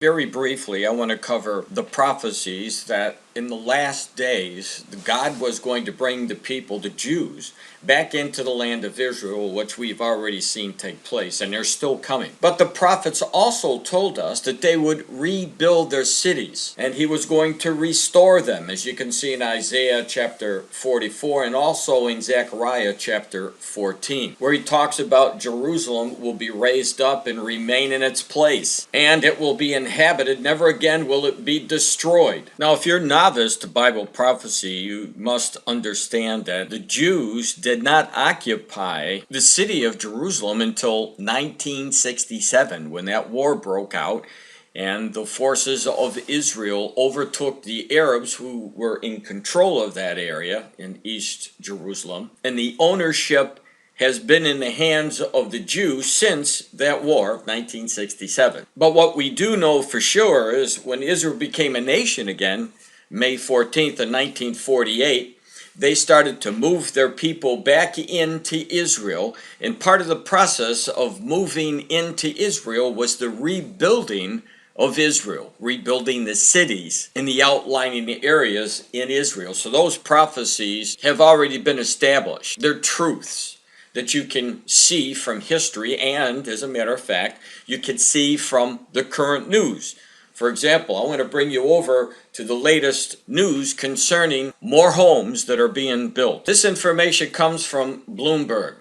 Very briefly, I want to cover the prophecies that in the last days, God was going to bring the people, the Jews, back into the land of Israel, which we've already seen take place, and they're still coming. But the prophets also told us that they would rebuild their cities, and he was going to restore them, as you can see in Isaiah chapter 44, and also in Zechariah chapter 14, where he talks about Jerusalem will be raised up and remain in its place, and it will be inhabited, never again will it be destroyed. Now, if you're novice to Bible prophecy, you must understand that the Jews did not occupy the city of Jerusalem until 1967, when that war broke out and the forces of Israel overtook the Arabs who were in control of that area in East Jerusalem, and the ownership has been in the hands of the Jews since that war, 1967. But what we do know for sure is when Israel became a nation again, May 14th of 1948, they started to move their people back into Israel, and part of the process of moving into Israel was the rebuilding of Israel, rebuilding the cities in the outlying areas in Israel. So those prophecies have already been established. They're truths that you can see from history, and as a matter of fact, you can see from the current news. For example, I want to bring you over to the latest news concerning more homes that are being built. This information comes from Bloomberg,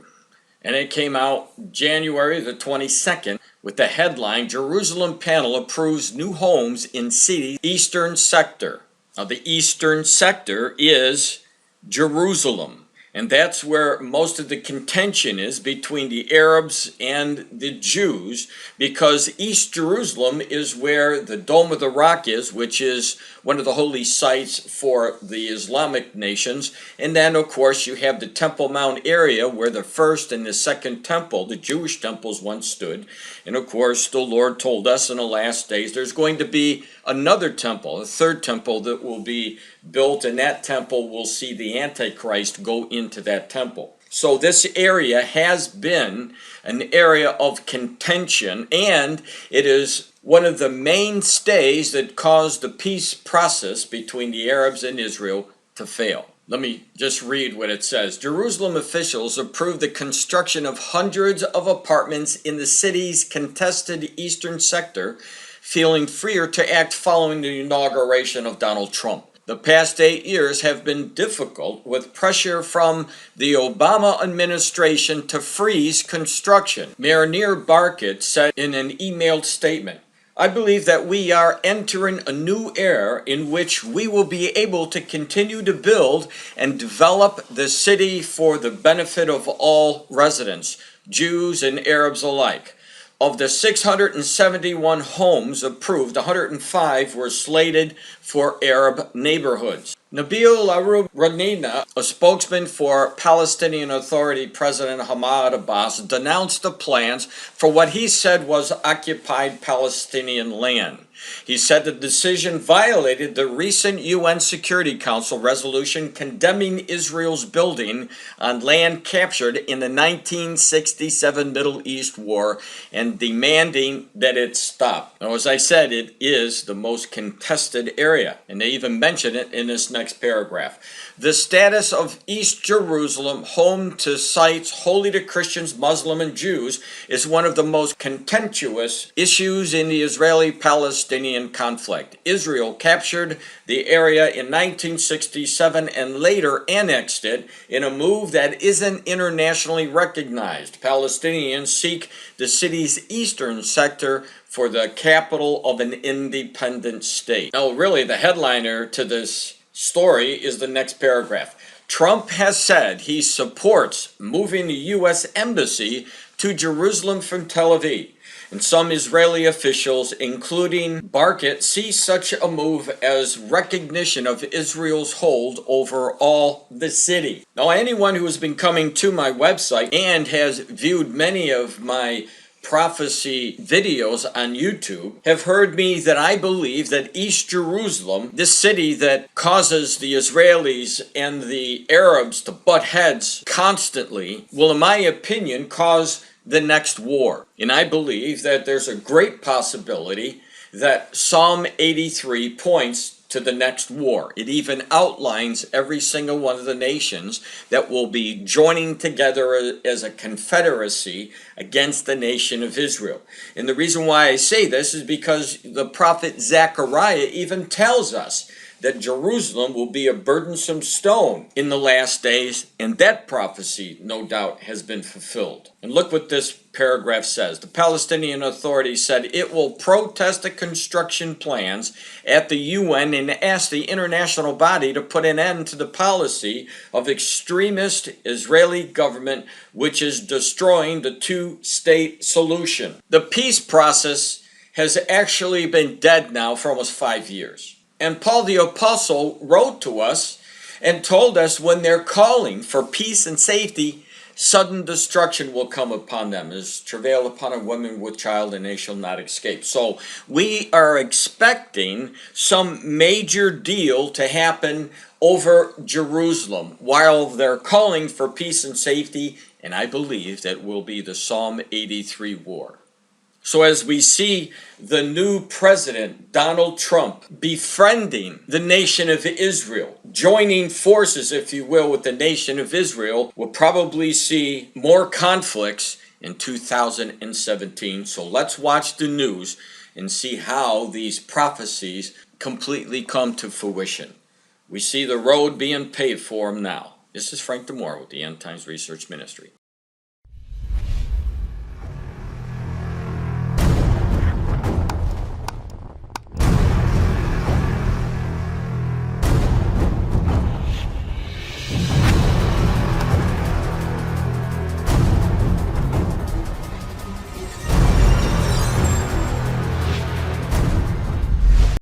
and it came out January the 22nd with the headline, Jerusalem panel approves new homes in city eastern sector. Now, the eastern sector is Jerusalem. And that's where most of the contention is between the Arabs and the Jews, because East Jerusalem is where the Dome of the Rock is, which is one of the holy sites for the Islamic nations. And then, of course, you have the Temple Mount area where the first and the second temple, the Jewish temples, once stood. And, of course, the Lord told us in the last days there's going to be another temple, a third temple that will be built, and that temple will see the Antichrist go into that temple. So this area has been an area of contention, and it is one of the mainstays that caused the peace process between the Arabs and Israel to fail. Let me just read what it says. Jerusalem officials approved the construction of hundreds of apartments in the city's contested eastern sector, feeling freer to act following the inauguration of Donald Trump. The past 8 years have been difficult, with pressure from the Obama administration to freeze construction. Mayor Nir Barkat said in an emailed statement, I believe that we are entering a new era in which we will be able to continue to build and develop the city for the benefit of all residents, Jews and Arabs alike. Of the 671 homes approved, 105 were slated for Arab neighborhoods. Nabil Arub-Ranina, a spokesman for Palestinian Authority President Mahmoud Abbas, denounced the plans for what he said was occupied Palestinian land. He said the decision violated the recent UN Security Council resolution condemning Israel's building on land captured in the 1967 Middle East War and demanding that it stop. Now, as I said, it is the most contested area, and they even mention it in this next paragraph. The status of East Jerusalem, home to sites holy to Christians, Muslims, and Jews, is one of the most contentious issues in the Israeli-Palestinian conflict. Israel captured the area in 1967 and later annexed it in a move that isn't internationally recognized. Palestinians seek the city's eastern sector for the capital of an independent state. Now, really, the headliner to this story is the next paragraph. Trump has said he supports moving the U.S. Embassy to Jerusalem from Tel Aviv. And some Israeli officials, including Barkat, see such a move as recognition of Israel's hold over all the city. Now, anyone who has been coming to my website and has viewed many of my prophecy videos on YouTube have heard me that I believe that East Jerusalem, this city that causes the Israelis and the Arabs to butt heads constantly, will, in my opinion, cause the next war. And I believe that there's a great possibility that Psalm 83 points to the next war. It even outlines every single one of the nations that will be joining together as a confederacy against the nation of Israel. And the reason why I say this is because the prophet Zechariah even tells us that Jerusalem will be a burdensome stone in the last days, and that prophecy, no doubt, has been fulfilled. And look what this paragraph says. The Palestinian Authority said it will protest the construction plans at the UN and ask the international body to put an end to the policy of extremist Israeli government, which is destroying the two-state solution. The peace process has actually been dead now for almost 5 years. And Paul the Apostle wrote to us and told us when they're calling for peace and safety, sudden destruction will come upon them, as travail upon a woman with child, and they shall not escape. So we are expecting some major deal to happen over Jerusalem while they're calling for peace and safety, and I believe that will be the Psalm 83 war. So as we see the new president, Donald Trump, befriending the nation of Israel, joining forces, if you will, with the nation of Israel, we'll probably see more conflicts in 2017. So let's watch the news and see how these prophecies completely come to fruition. We see the road being paved for them now. This is Frank DeMore with the End Times Research Ministry.